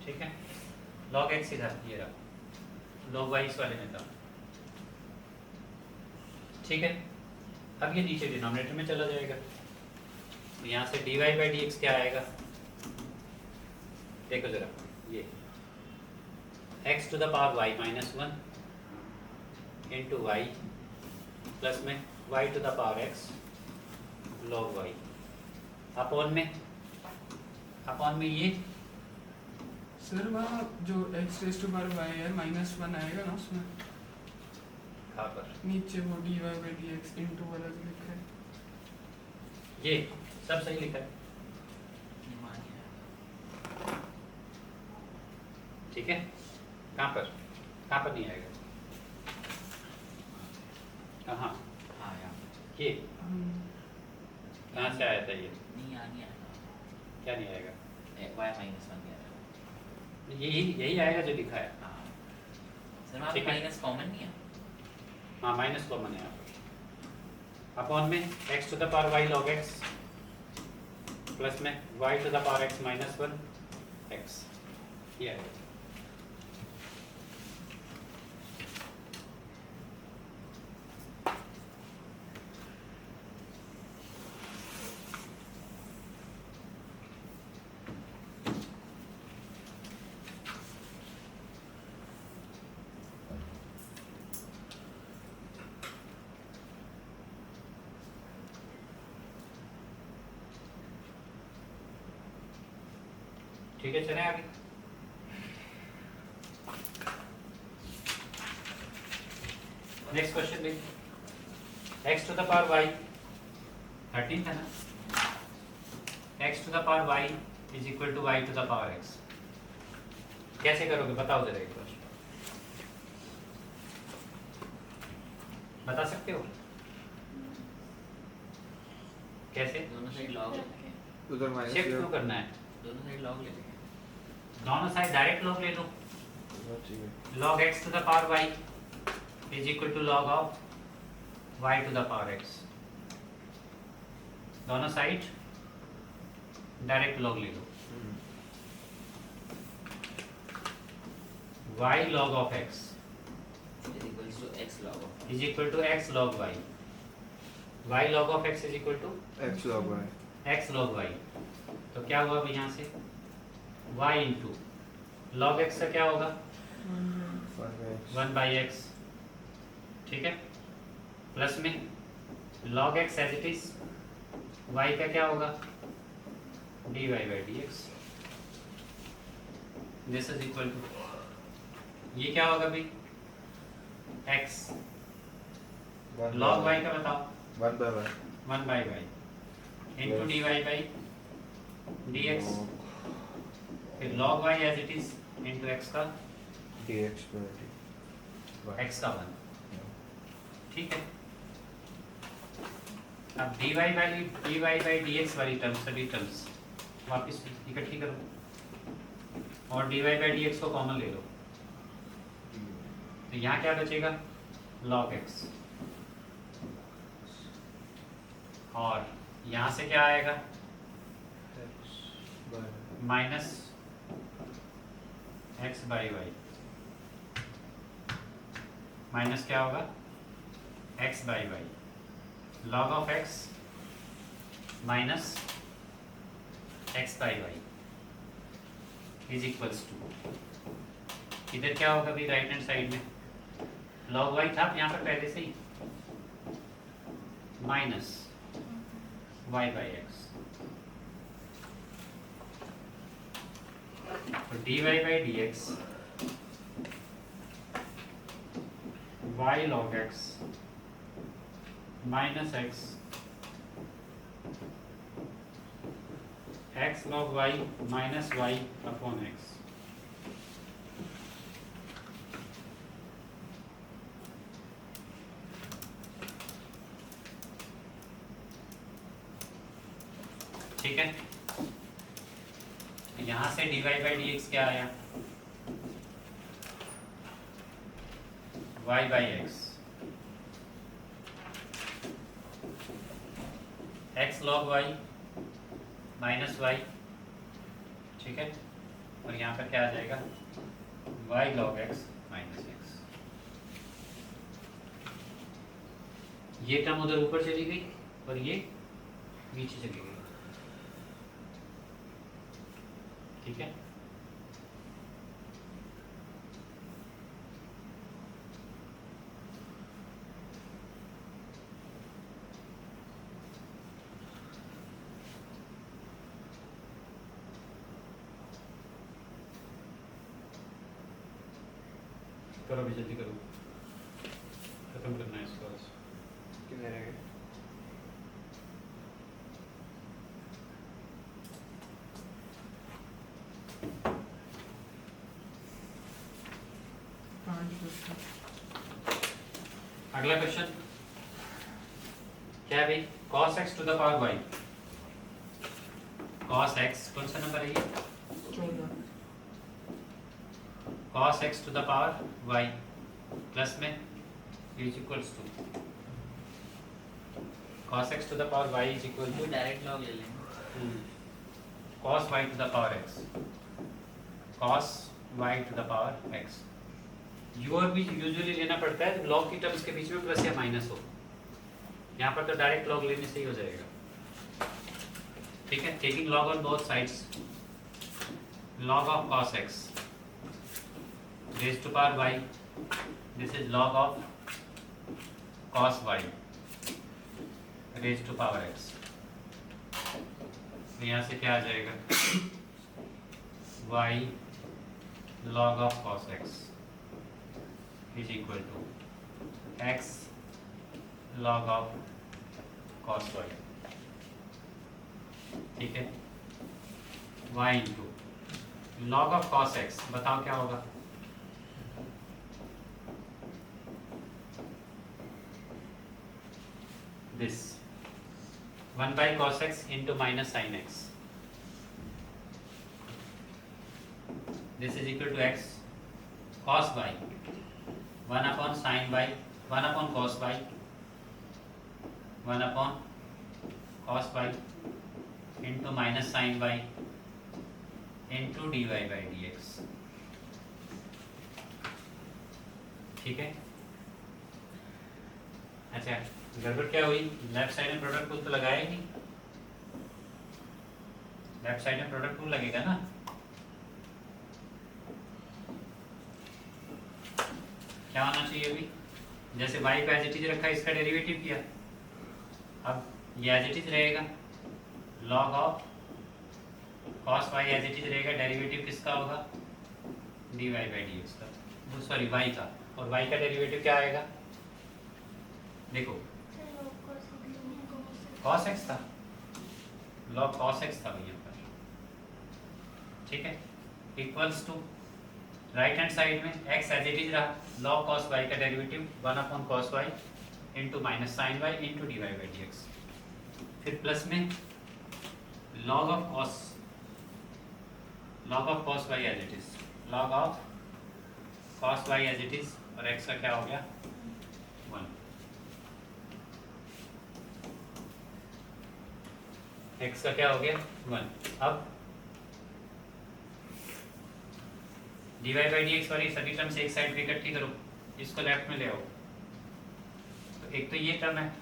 Speaker 1: ठीक है। log x ही था, ये रहा log y इस वाले में था, ठीक है। अब ये नीचे डिनोमिनेटर में चला जाएगा, तो यहाँ से dy बाई डी एक्स क्या आएगा, देखो जरा, ये x to the power y minus one into y plus में y to the power x log y upon में ये
Speaker 3: सर वहाँ जो x raise to power y है माइनस वन आएगा ना उसमें,
Speaker 1: कहाँ पर,
Speaker 3: नीचे वो dy by d x into वाला जो लिखा है,
Speaker 1: ये सब सही लिखा है, ठीक है। कहाँ पर नहीं आएगा, कहाँ,
Speaker 2: हाँ यार
Speaker 1: ये कहाँ से आया था, ये
Speaker 2: नहीं आया,
Speaker 1: क्या नहीं आएगा,
Speaker 2: y माइनस वन गया,
Speaker 1: यही आएगा जो लिखा है,
Speaker 2: हाँ सर वहाँ
Speaker 1: ठीक है।
Speaker 2: माइनस कॉमन नहीं है,
Speaker 1: हाँ माइनस कॉमन है यहाँ पर, अपॉन में x to the power y log x plus में y to the power x minus one x, ये आएगा। ठीक है, चले आगे। नेक्स्ट क्वेश्चन देखिए, x to the power y 13 था ना, x to the power y is equal to y to the power x, कैसे करोगे बताओ जरा एक बार, बता सकते हो कैसे,
Speaker 2: दोनों साइड लॉग लेंगे,
Speaker 3: उधर माइनस
Speaker 1: शिफ्ट क्यों करना है,
Speaker 2: दोनों साइड लॉग ले लेंगे,
Speaker 1: दोनों साइड डायरेक्ट लॉग ले लो, log x to the power y is equal to log of y to the power x, दोनों साइड डायरेक्ट लॉग ले लो, y log of x
Speaker 2: is equals to x log of
Speaker 1: is equal to x log y. y log of x is equal to
Speaker 4: x log y.
Speaker 1: x log y. तो क्या हुआ अब यहाँ से y into log x का क्या होगा 1 by x, ठीक है, प्लस में log x as it is y का क्या होगा dy by d x. This is equal to ये क्या होगा भाई x log y का बताओ
Speaker 4: 1 by 1.
Speaker 1: 1 by y into d y by d x, फिर log y as it is into x का
Speaker 4: dx by dt.
Speaker 1: x का 1, ठीक है. अब dy बाई डी एक्स वाली टर्म सभी टर्म्स वापस इकट्ठी करो और dy बाई डी एक्स को कॉमन ले लो, तो यहाँ क्या बचेगा log x और यहाँ से क्या आएगा
Speaker 4: x by
Speaker 1: minus x by y, minus क्या होगा x by y, log of x minus x by y is equals to, इधर क्या होगा भी राइट हैंड साइड में लॉग वाई था यहाँ पर पहले से ही माइनस वाई बाई एक्स, तो dy by d x y log x minus x x log y minus y upon x. ठीक है, यहाँ से dy बाई डी एक्स क्या आया y by x, x log y minus y, ठीक है, और यहाँ पर क्या आ जाएगा y log x minus x. ये टर्म उधर ऊपर चली गई और ये नीचे चली गई, ठीक है. करो भी जल्दी करो, खत्म करना है इसको.
Speaker 4: कितने रह गए? अगला क्वेश्चन क्या है भाई cos x to the power y, cos x कौन सा नंबर है ये cos x to the power y plus में is equals to cos x to the power y is equal
Speaker 2: वो
Speaker 1: टू
Speaker 2: डायरेक्ट लॉग ले लेंगे.
Speaker 1: cos y to the power x, cos y to the power x. और भी usually लेना पड़ता है log की टर्म्स के बीच में प्लस या माइनस हो, यहाँ पर तो डायरेक्ट लॉग लेने से ही हो जाएगा, ठीक है. Taking log on both sides, log of cos x raised to power y, this is log of cos y raised to power x. तो यहाँ से क्या आ जाएगा y log of cos x is equal to x log of cos y, ठीक है. y into log of cos x बताओ क्या होगा this 1 by cos x into minus sin x, this is equal to x cos y 1 upon sin y 1 upon cos y 1 upon cos y into minus sin y into dy by dx.
Speaker 4: ठीक है। अच्छा गड़बड़ क्या हुई, left side में product rule तो लगाया ही नहीं, लेफ्ट साइड में प्रोडक्ट रूल लगेगा ना। क्या होना चाहिए अभी, जैसे y को एज इट इज रखा, इसका डेरिवेटिव किया, अब ये एज इट इज रहेगा, log of cos y as it is रहेगा, डेरिवेटिव किसका होगा, dy बाई dx का, सॉरी y का, और y का डेरिवेटिव क्या आएगा, देखो cos x था, log cos x था भैया पर, ठीक है, equals to right hand side में x एज इट इज रहा, log cos y का derivative 1 upon cos y into minus sine y into dy by dx, फिर प्लस में log of cos y as it is, log of cos y as it is, और x का क्या हो गया 1, x का क्या हो गया 1। अब dy बाई dx वाली सभी टर्म्स एक साइड पे इकट्ठी करो, इसको लेफ्ट में ले आओ, तो एक तो ये टर्म है,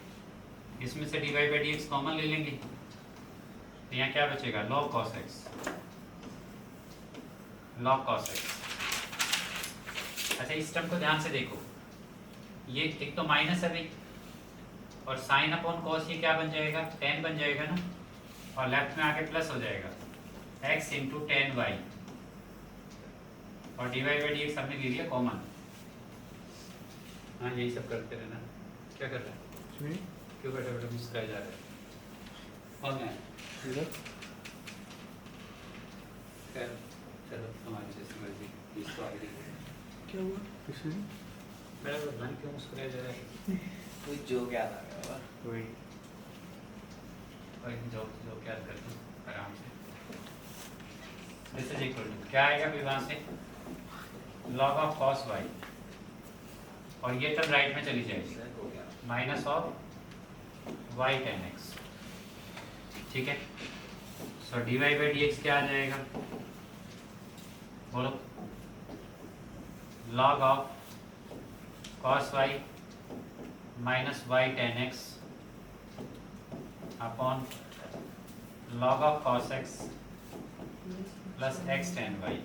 Speaker 4: इसमें से dy बाई dx कॉमन ले लेंगे, तो यहाँ क्या बचेगा log cos x, log cos x। अच्छा इस टर्म को ध्यान से देखो, ये एक तो माइनस है भाई, और साइन अपॉन कॉस ये क्या बन जाएगा tan बन जाएगा ना, और लेफ्ट में आके प्लस हो जाएगा x इंटू टेन वाई, और dy बाई dx हमने ले लिया कॉमन। हाँ यही सब करते रहना, क्या कर रहा है, क्यों बैठे बैठे मुस्कुराए जा रहे हैं, कौन है खैर चलो हमारी जैसी मर्जी, इसको आगे
Speaker 3: क्या हुआ किसी
Speaker 4: मेरा भगवान क्यों मुस्कुराया जा रहा है,
Speaker 2: कोई जोक याद आ गया होगा।
Speaker 3: कोई
Speaker 4: कोई जो क्या करते हैं आराम से, जैसे इक्वल टू क्या आएगा फिर वहाँ से log ऑफ cos y, और ये टर्म राइट में चली जाएगी
Speaker 2: सर हो गया।
Speaker 4: Minus of y tan x, ठीक है। सो dy बाई dx क्या आ जाएगा, बोलो log of cos y minus y tan x upon log of cos x plus x tan y,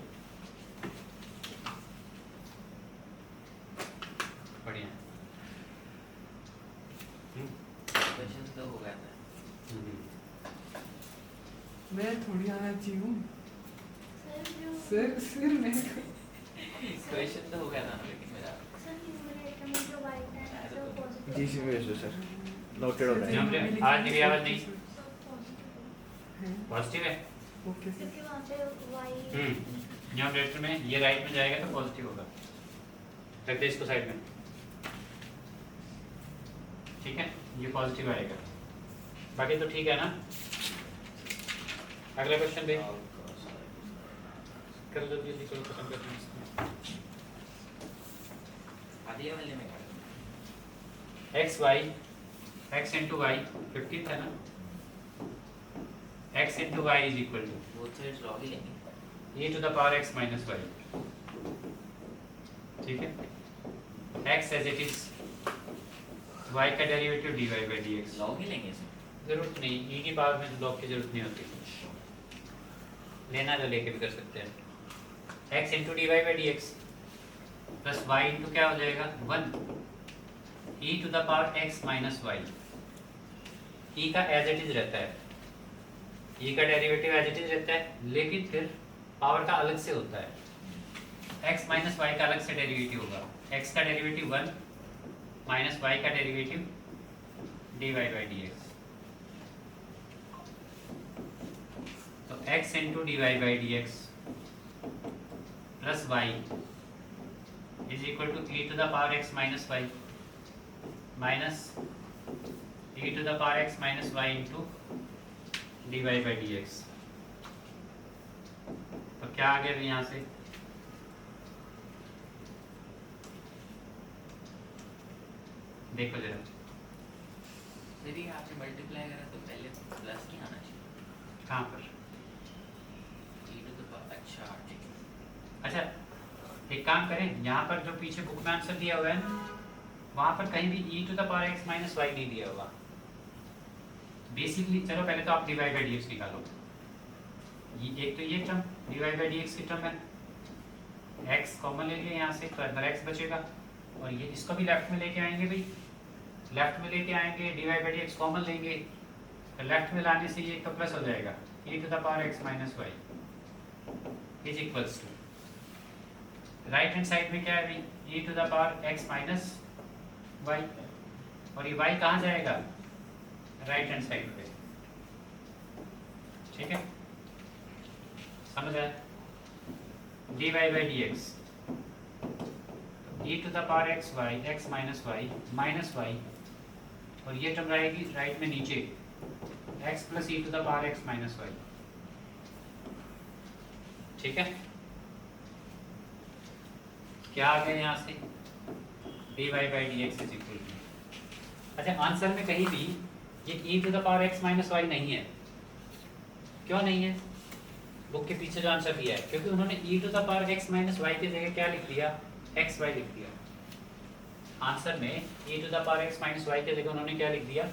Speaker 4: बढ़िया।
Speaker 2: क्वेश्चन तो हो गया था।
Speaker 3: मैं थोड़ी आना चाहिए सर मैं
Speaker 2: क्वेश्चन तो हो गया था ना, लेकिन मेरा
Speaker 5: जी सी में सर नोटेड हो रहा है।
Speaker 4: यहाँ पे आज की भी आवाज नहीं पॉजिटिव है,
Speaker 3: ओके सर
Speaker 4: न्यूमरेटर में ये राइट में जाएगा तो पॉजिटिव होगा, रख दे इसको साइड में, ठीक है, ये पॉजिटिव आएगा, बाकी तो ठीक है ना। अगला क्वेश्चन देख कर जल्दी जल्दी करो, खत्म करते हैं।
Speaker 2: आधी वाले में
Speaker 4: x y x into y 15 है ना, x into y is equal to
Speaker 2: both sides log ही लेंगे।
Speaker 4: e to the power x minus y, ठीक है, x as it is, y का derivative dy by dx,
Speaker 2: log ही लेंगे इसमें।
Speaker 4: जरूरत नहीं e की पावर में लॉग की जरूरत नहीं होती, लेना तो लेके भी कर सकते हैं, x into dy by dx plus y into क्या हो जाएगा 1 e to the power x minus y, e का एज इट इज रहता है, e का डेरिवेटिव एज इट इज रहता है, लेकिन फिर पावर का अलग से होता है, x माइनस वाई का अलग से डेरिवेटिव होगा, x का डेरिवेटिव 1 माइनस वाई का डेरिवेटिव dy बाई dx, तो x into dy by dx plus y is equal to e to the power x minus y minus e to the power x minus y into dy by dx, तो क्या आ गया यहाँ से, देखो जरा,
Speaker 2: यदि आपसे मल्टीप्लाई करा तो पहले प्लस ही आना चाहिए।
Speaker 4: कहाँ पर,
Speaker 2: e टू द पावर, अच्छा ठीक है।
Speaker 4: अच्छा एक काम करें, यहाँ पर जो पीछे बुक में आंसर दिया हुआ है ना, वहाँ पर कहीं भी e to the power x minus y नहीं दिया हुआ बेसिकली। चलो पहले तो आप dy बाई डी एक्स निकालो। एक तो ये term dy by d x की टर्म है, x कॉमन ले लिए यहाँ से तो अंदर x बचेगा, और ये इसको भी लेफ्ट में लेके आएंगे भाई, लेफ्ट में लेके आएंगे dy by d x common लेंगे, तो लेफ्ट में लाने से ये तो प्लस हो जाएगा e to the power x minus y is equals to right hand side में क्या है भाई e to the power x minus y, और ये y कहाँ जाएगा राइट हैंड साइड पे। ठीक है, समझ आया? dy by d x e to the power x y x minus y, और ये टर्म रहेगी राइट में नीचे x plus e to the power x minus y. ठीक है, क्या आ गया यहाँ से dy by d x is equal to, अच्छा आंसर में कहीं भी ये e to the power x minus y नहीं है। क्यों नहीं है? बुक के पीछे जो आंसर दिया है, क्योंकि उन्होंने e to the power x minus y की जगह क्या लिख दिया xy लिख दिया। आंसर में e to the power x minus y की जगह उन्होंने क्या लिख दिया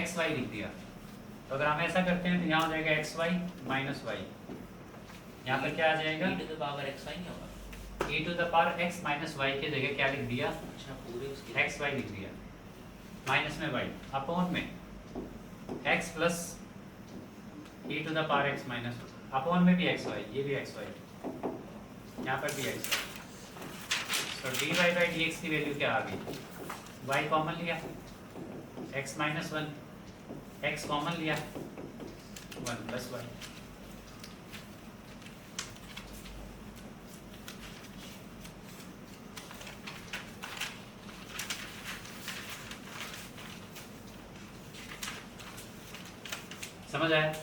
Speaker 4: xy लिख दिया। तो अगर हम ऐसा करते हैं तो यहाँ हो जाएगा xy माइनस वाई, यहाँ पर क्या आ जाएगा
Speaker 2: e to the power x नहीं होगा,
Speaker 4: e to the power x minus y की जगह क्या लिख दिया
Speaker 2: अच्छा पूरे उसके
Speaker 4: xy लिख दिया, माइनस में y अपॉन में x plus e to the power x minus, upon में भी xy, ये भी xy, यहाँ पर भी xy। तो dy बाई डी एक्स की वैल्यू क्या आ गई, y कॉमन लिया x minus one, x common लिया 1 प्लस वाई। समझ आया?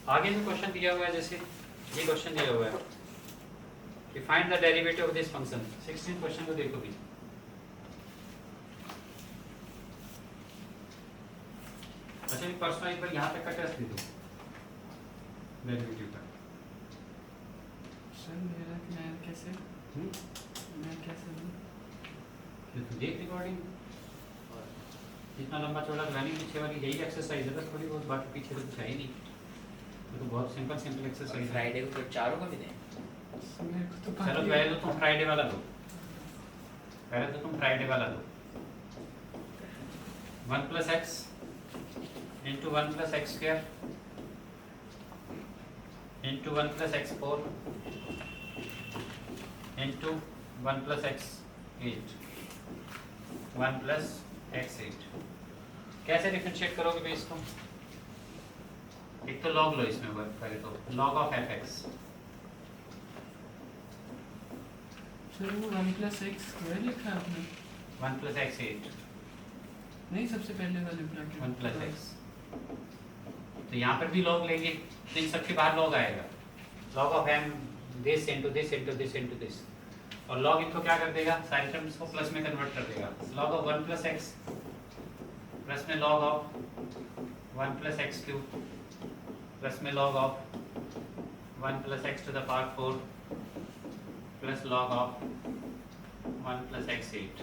Speaker 4: आगे जो क्वेश्चन दिया हुआ है, जैसे ये क्वेश्चन दिया हुआ है कि find the derivative of this function, 16 question को देखो भी। अच्छा एक परसों एक बार यहाँ तक का टेस्ट दे दो डेरिवेटिव का।
Speaker 3: सर मेरा मैं कैसे दूं?
Speaker 4: तो देख रिकॉर्डिंग, इतना लंबा चौड़ा प्लानिंग पीछे वाली यही एक्सरसाइज है बस, थोड़ी बहुत, बाकी पीछे तो कुछ है ही नहीं। तो बहुत सिंपल एक्सरसाइज है।
Speaker 2: फ्राइडे को फिर चारों को भी दें।
Speaker 3: मेरे को तो
Speaker 4: चलो
Speaker 3: बाकी-
Speaker 4: पहले तो तुम फ्राइडे वाला दो, पहले तो तुम फ्राइडे वाला दो। 1 plus x into 1 plus x square into 1 plus x 4 into 1 plus x 8 1 plus x 8। कैसे डिफरेंशिएट करोगे भाई इसको? एक तो लॉग लो इसमें वर्क करे तो log of F x,
Speaker 3: sir वो 1 प्लस एक्स स्क्वायर लिखा है आपने?
Speaker 4: 1 प्लस एक्स 8
Speaker 3: नहीं, सबसे पहले वाले ब्रैकेट
Speaker 4: 1 प्लस एक्स। तो यहाँ पर भी लॉग लेंगे तो इन सबके बाहर लॉग आएगा, log of m this into this into this into this, और लॉग इनको क्या कर देगा, सारी टर्म्स को प्लस में कन्वर्ट कर देगा। Log of 1 plus x plus में log of 1 plus x cube plus में log of 1 plus x to the power 4 plus log of 1 plus x 8।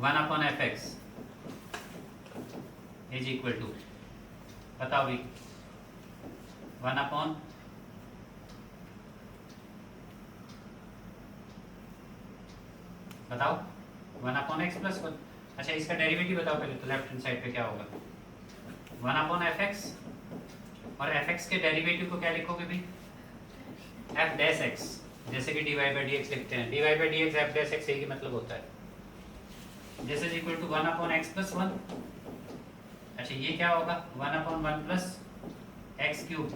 Speaker 4: 1 upon f x is equal to, बताओ भी 1 upon बताओ 1 upon x plus 1। अच्छा इसका derivative बताओ पहले तो, लेफ्ट हैंड साइड पे क्या होगा 1 अपॉन एफ एक्स, और एफ एक्स के डेरिवेटिव को क्या लिखोगे भी एफ डैश एक्स, जैसे कि d y by d x लिखते हैं, d y by d x f dash x यही मतलब होता है, जैसे is equal to 1 upon x plus 1। अच्छा ये क्या होगा 1 upon 1 plus x cube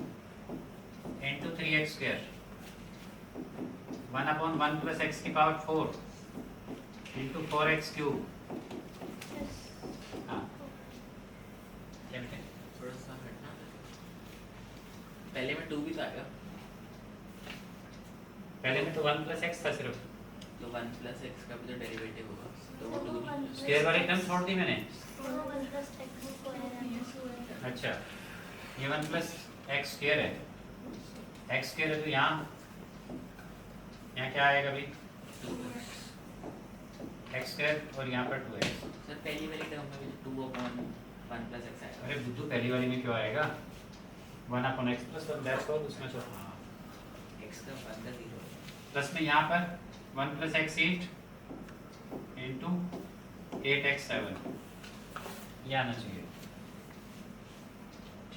Speaker 4: into 3x square, 1 upon 1 plus x की पावर 4 इंटू 4x क्यूब। हाँ क्या बेटे?
Speaker 2: थोड़ा सा हटना, पहले में 2 भी तो आएगा,
Speaker 4: पहले में तो 1 प्लस एक्स था सिर्फ,
Speaker 2: तो 1 प्लस एक्स का भी तो डेरिवेटिव होगा, तो वो 2 नहीं।
Speaker 4: स्क्वायर वाली टर्म छोड़ दी मैंने। अच्छा ये 1 प्लस एक्स स्क्वायर है, एक्स स्क्वायर है तो यहाँ क्या आएगा भाई?
Speaker 2: 2x।
Speaker 4: एक्स स्क्वायर और यहाँ पर 2x।
Speaker 2: सर पहली वाली टर्म में भी 2/1 + x आएगा।
Speaker 4: अरे बुद्धू पहली वाली में क्यों आएगा? 1/x + 1 दैट्स ऑल, उसमें तो हाँ
Speaker 2: x का 1 का 0
Speaker 4: प्लस में यहाँ पर 1 + x 8 इंटू 8x 7 ये आना चाहिए,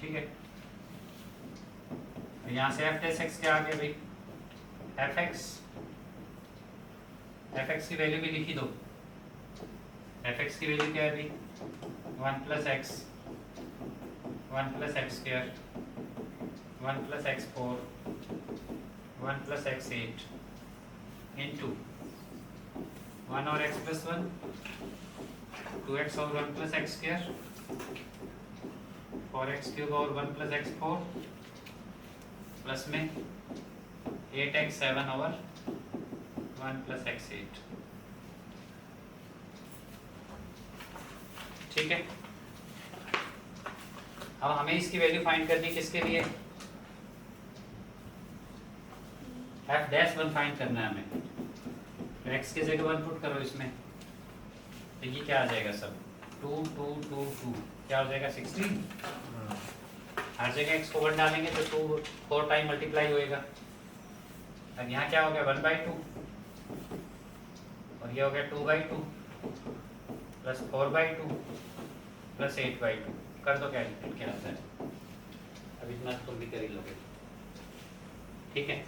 Speaker 4: ठीक है। यहाँ से f(x) क्या आ गया भाई? fx की वैल्यू भी लिखी दो। fx की वैल्यू क्या है भाई? 1 + x 1 + x², 1 + x4, 1 + x8 into 1 और x + 1 2x और 1 + x² 4x³ और 1 + x4 प्लस में 8x 7 और 1 + x8, ठीक है। अब हमें इसकी वैल्यू फाइंड करनी किसके लिए? f'1 फाइंड करना है हमें। तो x की जगह 1 पुट करो इसमें, तो ये क्या आ जाएगा सब? 2 2 2 2 क्या हो जाएगा? 16। हर जगह x को 1 डालेंगे तो 2 4 टाइम मल्टीप्लाई होएगा। अब यहाँ क्या हो गया? 1/2 और ये हो गया 2/2 प्लस 4/2 प्लस 8/2। कर दो कैलकुलेट क्या आता है। अब इतना तुम भी कर ही लोगे, ठीक है।